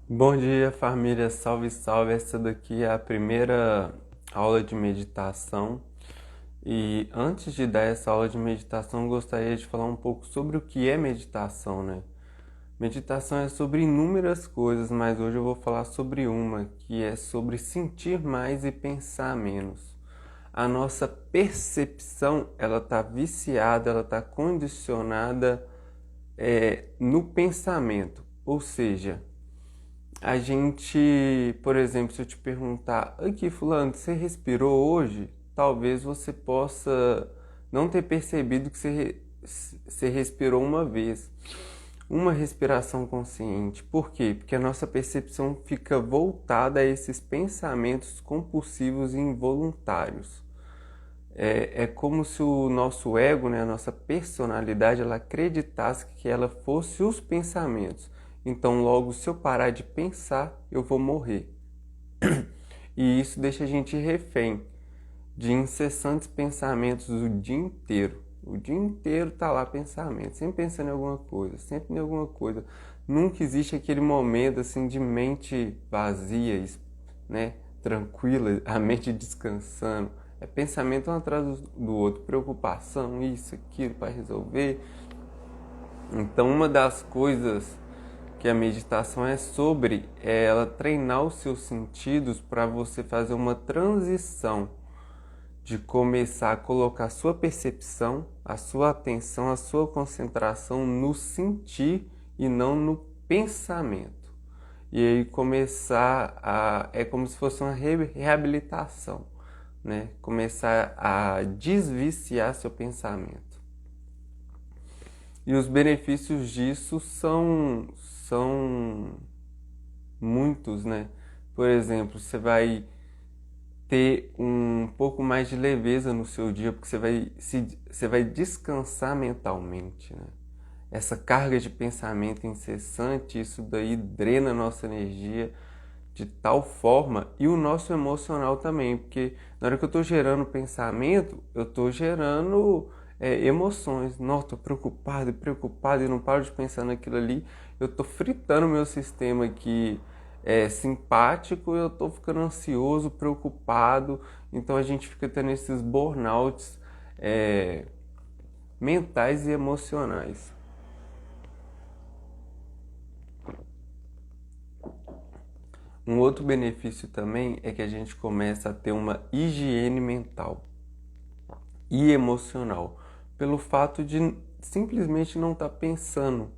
Bom dia, família. Salve, salve. Essa daqui é a primeira aula de meditação. E antes de dar essa aula de meditação, eu gostaria de falar um pouco sobre o que é meditação, né? Meditação é sobre inúmeras coisas, mas hoje eu vou falar sobre uma, que é sobre sentir mais e pensar menos. A nossa percepção, ela tá viciada, ela tá condicionada no pensamento. Ou seja, a gente, por exemplo, se eu te perguntar, aqui, fulano, você respirou hoje? Talvez você possa não ter percebido que você respirou uma vez. Uma respiração consciente. Por quê? Porque a nossa percepção fica voltada a esses pensamentos compulsivos e involuntários. É como se o nosso ego, né, a nossa personalidade, ela acreditasse que ela fosse os pensamentos. Então, logo, se eu parar de pensar, eu vou morrer. E isso deixa a gente refém de incessantes pensamentos o dia inteiro. O dia inteiro tá lá pensamento, sempre pensando em alguma coisa, sempre em alguma coisa. Nunca existe aquele momento assim de mente vazia, né? Tranquila, a mente descansando. É pensamento um atrás do outro, preocupação, isso, aquilo para resolver. Então, uma das coisas que a meditação é sobre é ela treinar os seus sentidos para você fazer uma transição de começar a colocar a sua percepção, a sua atenção, a sua concentração no sentir e não no pensamento. E aí começar a... é como se fosse uma reabilitação, né? Começar a desviciar seu pensamento. E os benefícios disso são muitos, né? Por exemplo, você vai ter um pouco mais de leveza no seu dia, porque você vai descansar mentalmente, né? Essa carga de pensamento incessante, isso daí drena a nossa energia de tal forma, e o nosso emocional também, porque na hora que eu estou gerando pensamento, eu estou gerando emoções. Não, estou preocupado e não paro de pensar naquilo ali. Eu estou fritando meu sistema aqui simpático, eu estou ficando ansioso, preocupado. Então a gente fica tendo esses burnouts mentais e emocionais. Um outro benefício também é que a gente começa a ter uma higiene mental e emocional, pelo fato de simplesmente não estar pensando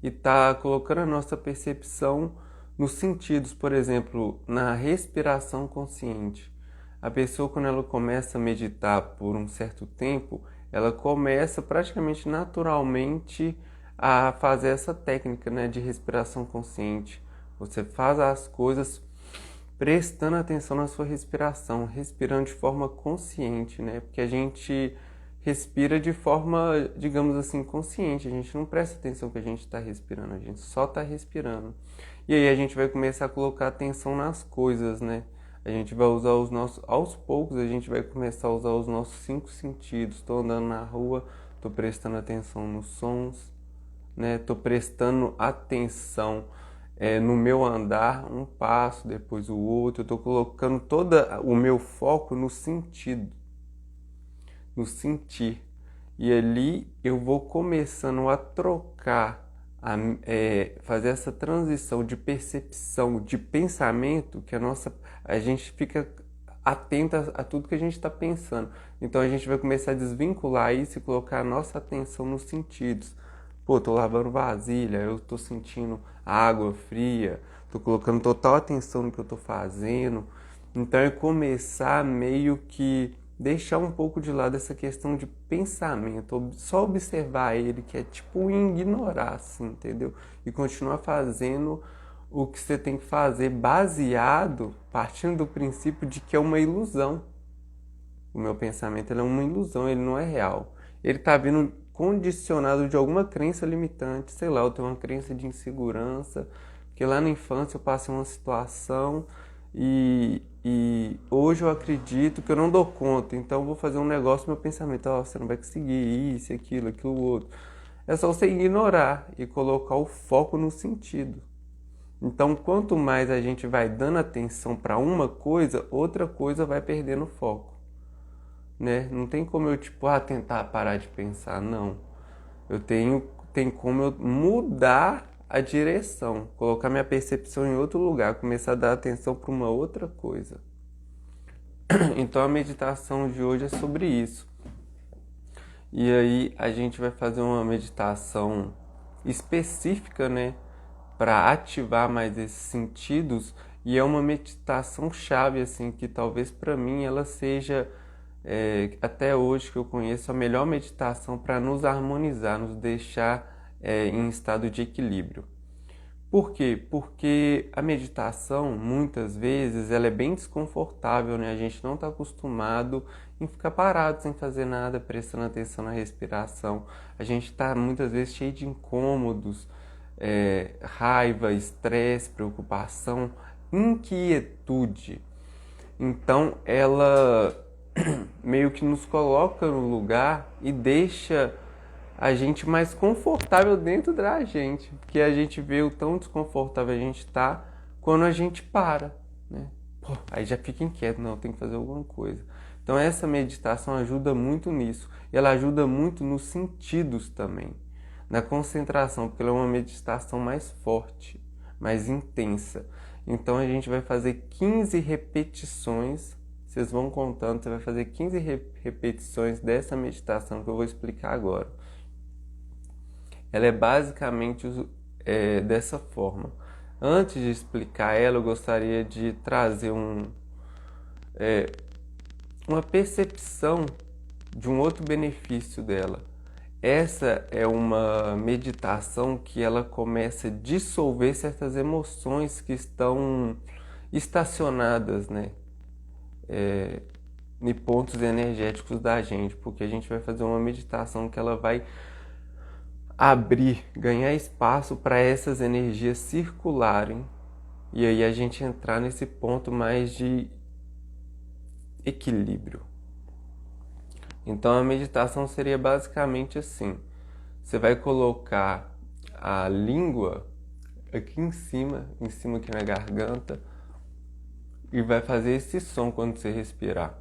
e estar colocando a nossa percepção nos sentidos, por exemplo, na respiração consciente. A pessoa, quando ela começa a meditar por um certo tempo, ela começa praticamente naturalmente a fazer essa técnica, né, de respiração consciente. Você faz as coisas prestando atenção na sua respiração, respirando de forma consciente, né? Porque a gente respira de forma, digamos assim, consciente. A gente não presta atenção que a gente está respirando, a gente só está respirando. E aí a gente vai começar a colocar atenção nas coisas, né? A gente vai usar os nossos, aos poucos a gente vai começar a usar os nossos cinco sentidos. Estou andando na rua, estou prestando atenção nos sons, né? Estou prestando atenção no meu andar, um passo, depois o outro. Eu estou colocando todo o meu foco no sentido, no sentir. E ali eu vou começando a trocar, fazer essa transição de percepção, de pensamento, que a gente fica atento a tudo que a gente está pensando. Então a gente vai começar a desvincular isso e colocar a nossa atenção nos sentidos. Pô, tô lavando vasilha, eu tô sentindo água fria, tô colocando total atenção no que eu tô fazendo. Então é começar meio que deixar um pouco de lado essa questão de pensamento, só observar ele, que é tipo ignorar, assim, entendeu? E continuar fazendo o que você tem que fazer, baseado, partindo do princípio de que é uma ilusão. O meu pensamento ele é uma ilusão, ele não é real. Ele está vindo condicionado de alguma crença limitante, sei lá, eu tenho uma crença de insegurança, que lá na infância eu passei uma situação e hoje eu acredito que eu não dou conta, então eu vou fazer um negócio, meu pensamento, oh, você não vai conseguir isso, aquilo outro. É só você ignorar e colocar o foco no sentido. Então, quanto mais a gente vai dando atenção para uma coisa, outra coisa vai perdendo foco, né? Não tem como eu, tentar parar de pensar, não. Tem como eu mudar a direção, colocar minha percepção em outro lugar, começar a dar atenção para uma outra coisa. Então, a meditação de hoje é sobre isso. E aí, a gente vai fazer uma meditação específica, né? Para ativar mais esses sentidos, e é uma meditação chave, assim, que talvez para mim ela seja, até hoje que eu conheço, a melhor meditação para nos harmonizar, nos deixar em estado de equilíbrio. Por quê? Porque a meditação, muitas vezes, ela é bem desconfortável, né? A gente não está acostumado em ficar parado sem fazer nada, prestando atenção na respiração. A gente está, muitas vezes, cheio de incômodos, raiva, estresse, preocupação, inquietude. Então, ela meio que nos coloca no lugar e deixa a gente mais confortável dentro da gente, porque a gente vê o tão desconfortável a gente tá quando a gente para, né? Pô, aí já fica inquieto, não, tem que fazer alguma coisa. Então essa meditação ajuda muito nisso, e ela ajuda muito nos sentidos também, na concentração, porque ela é uma meditação mais forte, mais intensa. Então a gente vai fazer 15 repetições, vocês vão contando, você vai fazer 15 repetições dessa meditação que eu vou explicar agora. Ela é basicamente dessa forma. Antes de explicar ela, eu gostaria de trazer uma percepção de um outro benefício dela. Essa é uma meditação que ela começa a dissolver certas emoções que estão estacionadas, né? Em pontos energéticos da gente, porque a gente vai fazer uma meditação que ela vai abrir, ganhar espaço para essas energias circularem, e aí a gente entrar nesse ponto mais de equilíbrio. Então a meditação seria basicamente assim: você vai colocar a língua aqui em cima aqui na garganta, e vai fazer esse som quando você respirar.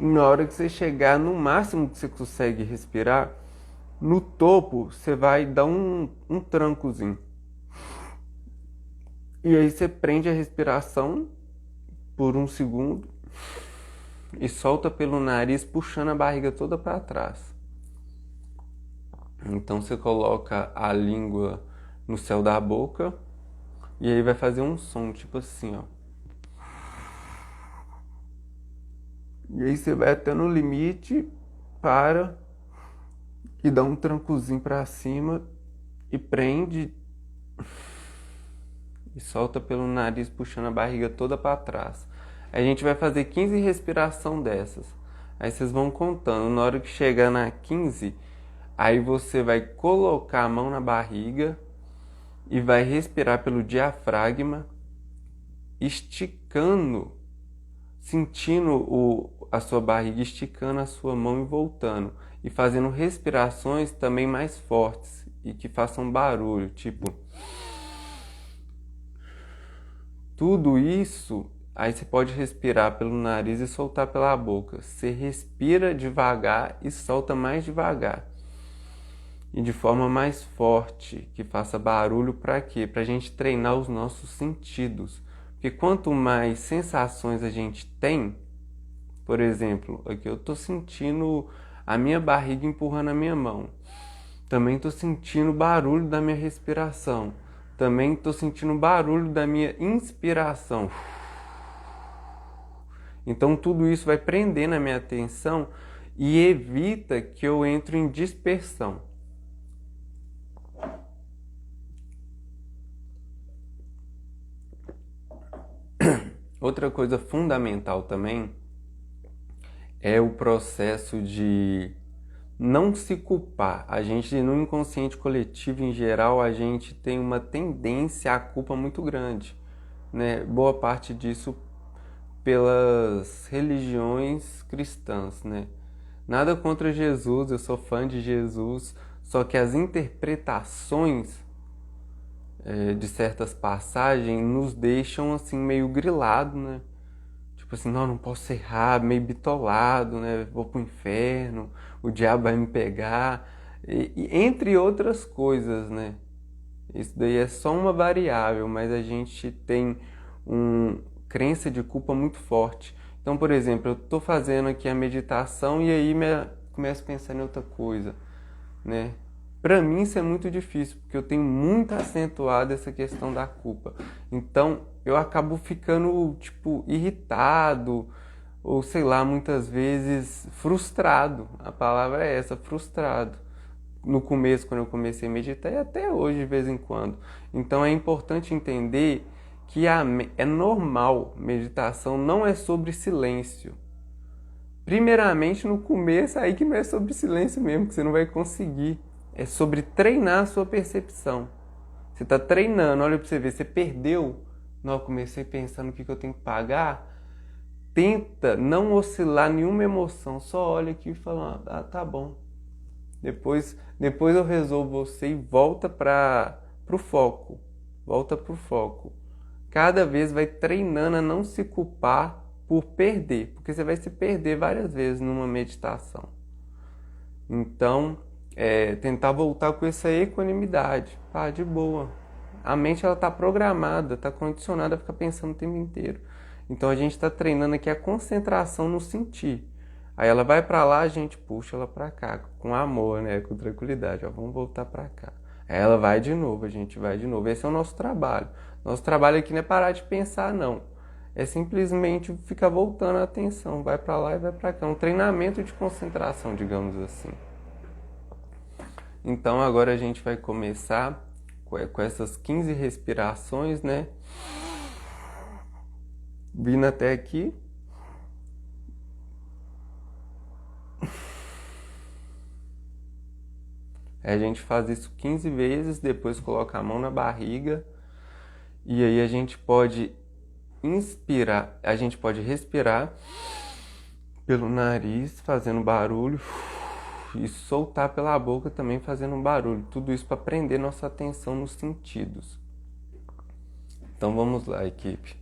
Na hora que você chegar no máximo que você consegue respirar, no topo você vai dar um trancozinho. E aí você prende a respiração por 1 segundo e solta pelo nariz, puxando a barriga toda para trás. Então você coloca a língua no céu da boca e aí vai fazer um som tipo assim, ó. E aí você vai até no limite, para e dá um trancozinho para cima e prende e solta pelo nariz, puxando a barriga toda para trás. A gente vai fazer 15 respiração dessas. Aí vocês vão contando. Na hora que chegar na 15, aí você vai colocar a mão na barriga e vai respirar pelo diafragma, esticando, sentindo a sua barriga, esticando a sua mão e voltando. E fazendo respirações também mais fortes e que façam barulho, tipo... Tudo isso, aí você pode respirar pelo nariz e soltar pela boca. Você respira devagar e solta mais devagar. E de forma mais forte, que faça barulho, para quê? Para a gente treinar os nossos sentidos. Porque quanto mais sensações a gente tem, por exemplo, aqui eu estou sentindo a minha barriga empurrando a minha mão. Também estou sentindo o barulho da minha respiração. Também estou sentindo o barulho da minha inspiração. Então tudo isso vai prender na minha atenção e evita que eu entre em dispersão. Outra coisa fundamental também é o processo de não se culpar. A gente, no inconsciente coletivo em geral, a gente tem uma tendência à culpa muito grande, né? Boa parte disso pelas religiões cristãs, né? Nada contra Jesus, eu sou fã de Jesus, Só que as interpretações de certas passagens nos deixam assim meio grilado, né? Tipo assim, não posso errar, meio bitolado, né? Vou pro inferno, o diabo vai me pegar, e entre outras coisas, né? Isso daí é só uma variável, mas a gente tem uma crença de culpa muito forte. Então, por exemplo, eu estou fazendo aqui a meditação e aí começo a pensar em outra coisa, né? Para mim isso é muito difícil, porque eu tenho muito acentuado essa questão da culpa. Então, eu acabo ficando, tipo, irritado, ou sei lá, muitas vezes frustrado. A palavra é essa, frustrado. No começo, quando eu comecei a meditar, e até hoje, de vez em quando. Então, é importante entender que é normal, meditação não é sobre silêncio. Primeiramente, no começo, aí que não é sobre silêncio mesmo, que você não vai conseguir. É sobre treinar a sua percepção. Você está treinando, olha para você ver, você perdeu. Não, eu comecei pensando o que eu tenho que pagar. Tenta não oscilar nenhuma emoção, só olha aqui e fala, ah, tá bom. Depois eu resolvo você e volta para o foco. Volta para o foco. Cada vez vai treinando a não se culpar por perder, porque você vai se perder várias vezes numa meditação. Então, tentar voltar com essa equanimidade. Ah, de boa. A mente ela está programada, está condicionada a ficar pensando o tempo inteiro. Então a gente está treinando aqui a concentração no sentir. Aí ela vai para lá, a gente puxa ela para cá, com amor, né? Com tranquilidade. Ó, vamos voltar para cá. Aí ela vai de novo, a gente vai de novo. Esse é o nosso trabalho. Nosso trabalho aqui não é parar de pensar, não. É simplesmente ficar voltando a atenção. Vai para lá e vai para cá. Um treinamento de concentração, digamos assim. Então agora a gente vai começar com essas 15 respirações, né? Vindo até aqui. A gente faz isso 15 vezes, depois coloca a mão na barriga. E aí a gente pode inspirar, a gente pode respirar pelo nariz, fazendo barulho, e soltar pela boca também fazendo um barulho. Tudo isso para prender nossa atenção nos sentidos. Então vamos lá, equipe.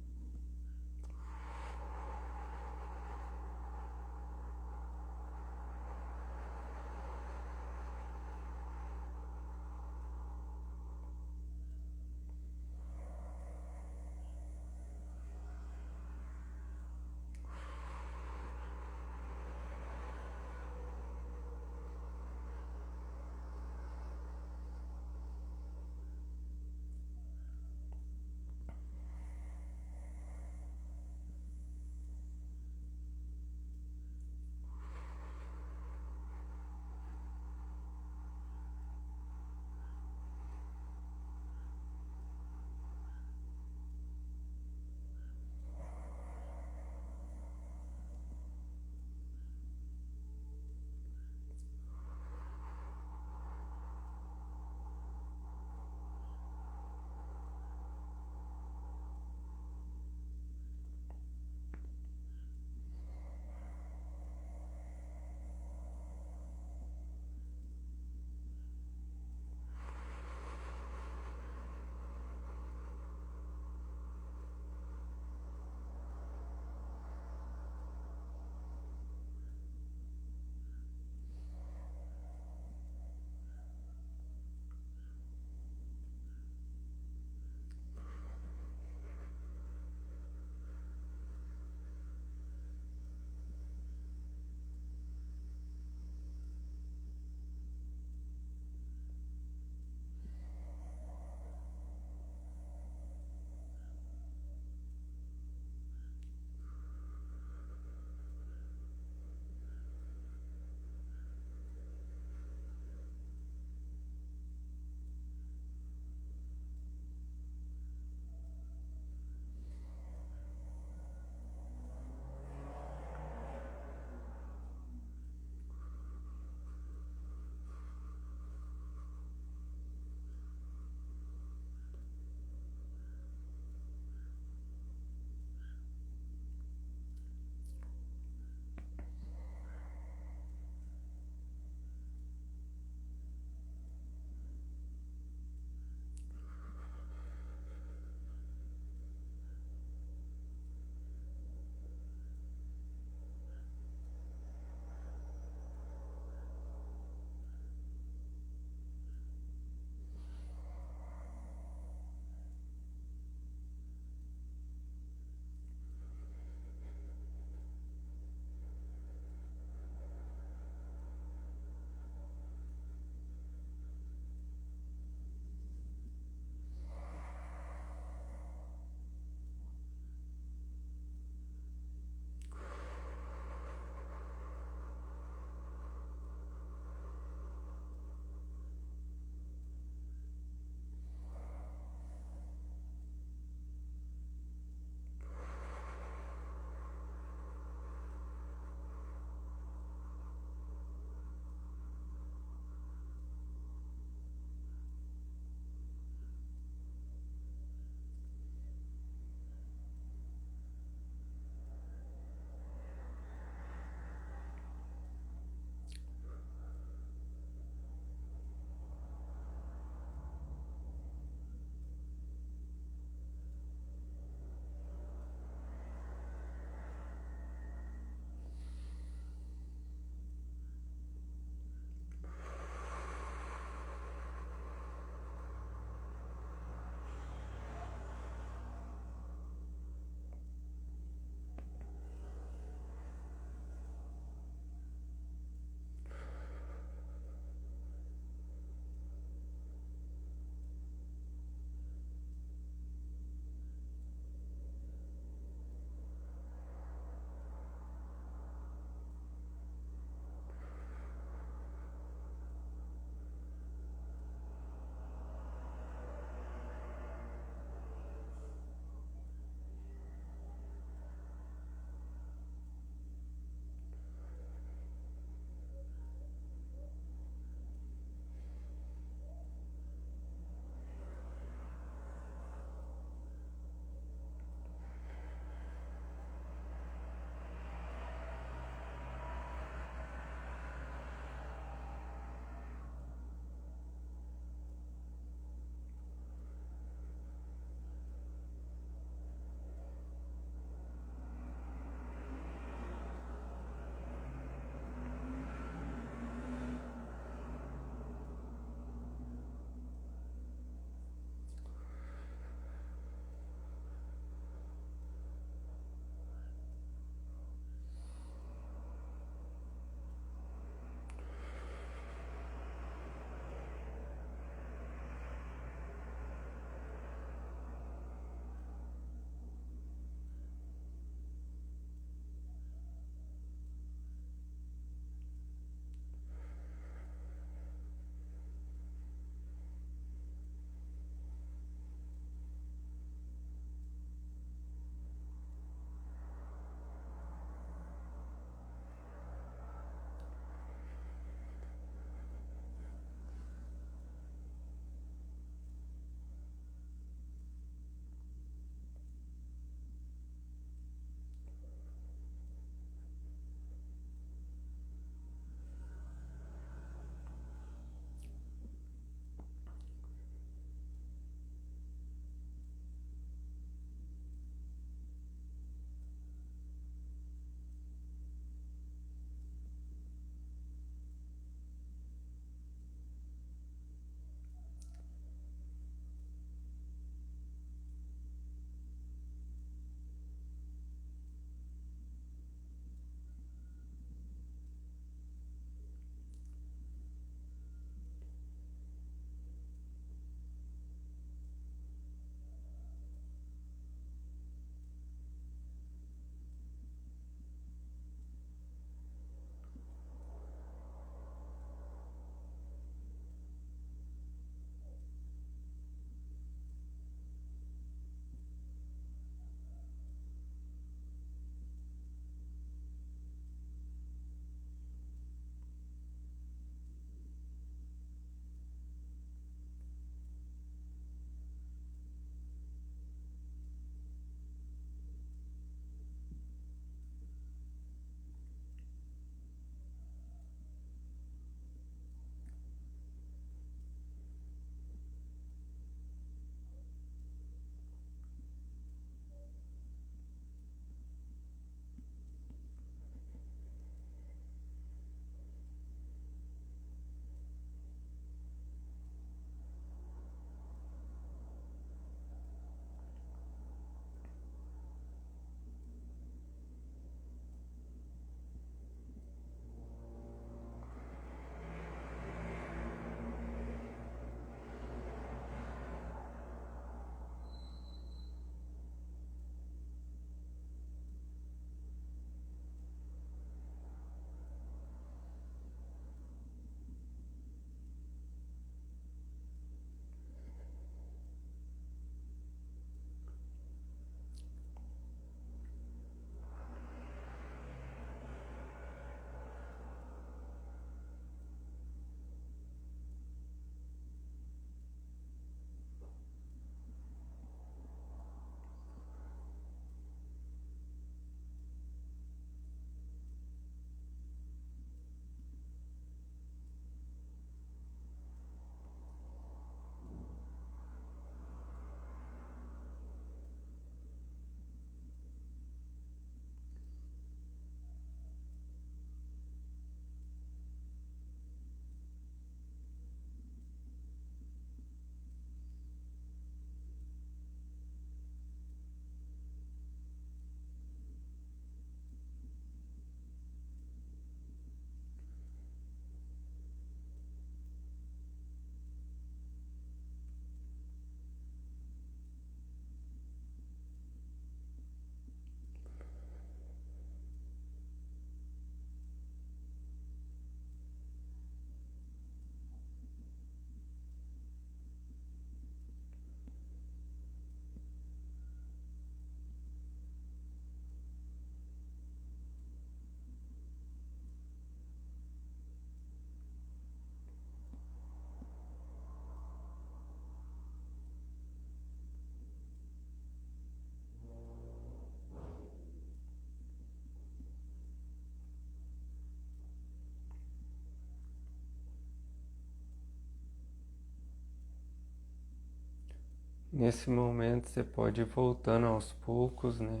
Nesse momento você pode ir voltando aos poucos, né?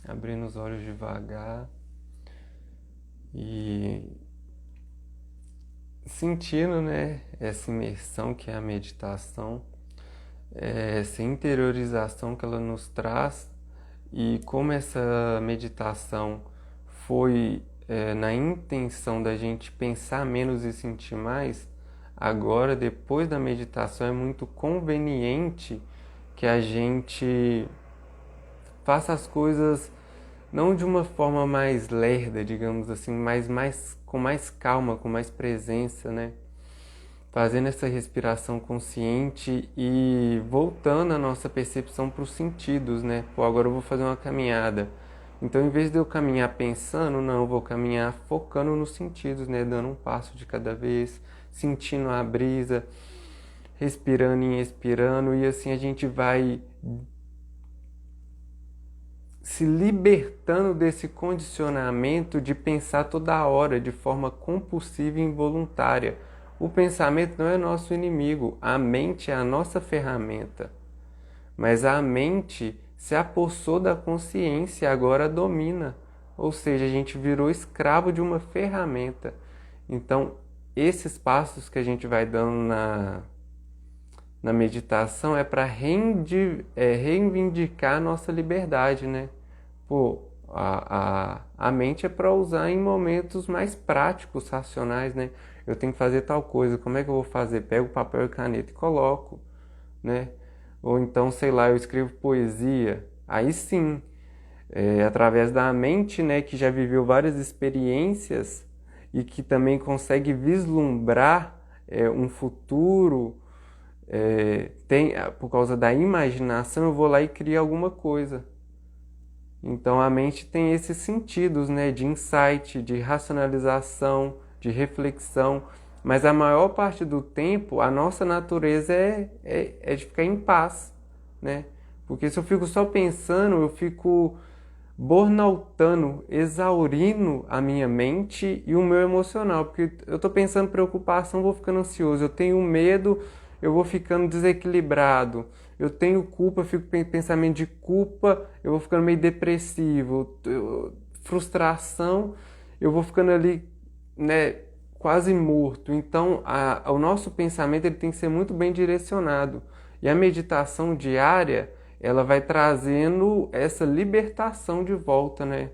Abrindo os olhos devagar e sentindo, né, essa imersão que é a meditação, essa interiorização que ela nos traz e como essa meditação foi na intenção da gente pensar menos e sentir mais, agora, depois da meditação, é muito conveniente que a gente faça as coisas não de uma forma mais lerda, digamos assim, mas com mais calma, com mais presença, né? Fazendo essa respiração consciente e voltando a nossa percepção para os sentidos, né? Pô, agora eu vou fazer uma caminhada. Então, em vez de eu caminhar pensando, não, eu vou caminhar focando nos sentidos, né? Dando um passo de cada vez, sentindo a brisa, respirando e expirando, e assim a gente vai se libertando desse condicionamento de pensar toda hora, de forma compulsiva e involuntária. O pensamento não é nosso inimigo, a mente é a nossa ferramenta. Mas a mente se apossou da consciência e agora domina. Ou seja, a gente virou escravo de uma ferramenta. Então, esses passos que a gente vai dando na meditação é para reivindicar a nossa liberdade, né? Pô, a mente é para usar em momentos mais práticos, racionais, né? Eu tenho que fazer tal coisa, como é que eu vou fazer? Pego papel e caneta e coloco, né? Ou então, sei lá, eu escrevo poesia. Aí sim, através da mente, né, que já viveu várias experiências e que também consegue vislumbrar um futuro, por causa da imaginação, eu vou lá e crio alguma coisa. Então a mente tem esses sentidos, né, de insight, de racionalização, de reflexão, mas a maior parte do tempo a nossa natureza é de ficar em paz, né? Porque se eu fico só pensando, eu fico burnoutando, exaurindo a minha mente e o meu emocional, porque eu estou pensando preocupação, vou ficando ansioso, eu tenho medo, eu vou ficando desequilibrado, eu tenho culpa, eu fico com pensamento de culpa, eu vou ficando meio depressivo, frustração, eu vou ficando ali, né, quase morto. Então, o nosso pensamento ele tem que ser muito bem direcionado. E a meditação diária, ela vai trazendo essa libertação de volta, né?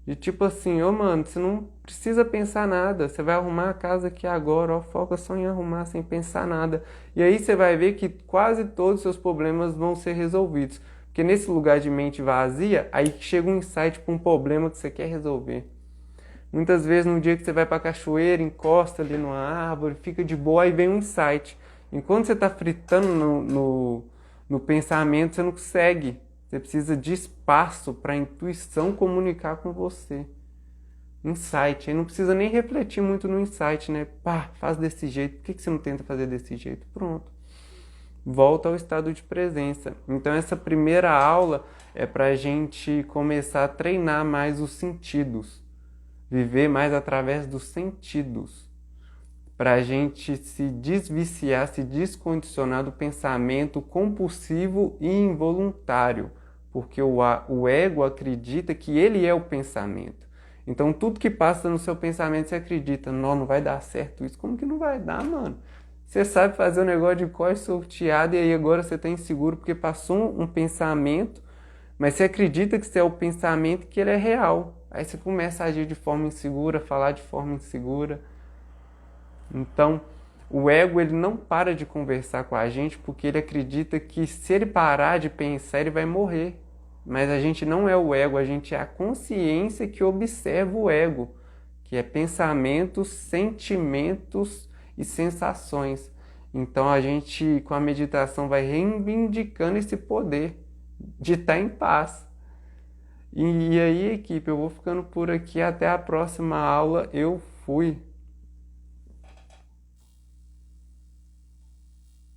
De tipo assim, ô mano, você não precisa pensar nada, você vai arrumar a casa aqui agora, ó, foca só em arrumar sem pensar nada. E aí você vai ver que quase todos os seus problemas vão ser resolvidos. Porque nesse lugar de mente vazia, aí chega um insight para um problema que você quer resolver. Muitas vezes no dia que você vai para a cachoeira, encosta ali numa árvore, fica de boa, aí vem um insight. Enquanto você está fritando no pensamento, você não consegue. Você precisa de espaço para a intuição comunicar com você. Insight. Aí não precisa nem refletir muito no insight, né? Pá, faz desse jeito. Por que você não tenta fazer desse jeito? Pronto. Volta ao estado de presença. Então essa primeira aula é para a gente começar a treinar mais os sentidos. Viver mais através dos sentidos. Para a gente se desviciar, se descondicionar do pensamento compulsivo e involuntário, porque o ego acredita que ele é o pensamento. Então, tudo que passa no seu pensamento, você acredita, não vai dar certo isso. Como que não vai dar, mano? Você sabe fazer um negócio de cor sorteado e aí agora você está inseguro porque passou um pensamento, mas você acredita que isso é o pensamento que ele é real. Aí você começa a agir de forma insegura, falar de forma insegura. Então, o ego ele não para de conversar com a gente porque ele acredita que se ele parar de pensar, ele vai morrer. Mas a gente não é o ego, a gente é a consciência que observa o ego, que é pensamentos, sentimentos e sensações. Então, a gente, com a meditação, vai reivindicando esse poder de estar em paz. E aí, equipe, eu vou ficando por aqui. Até a próxima aula. Eu fui.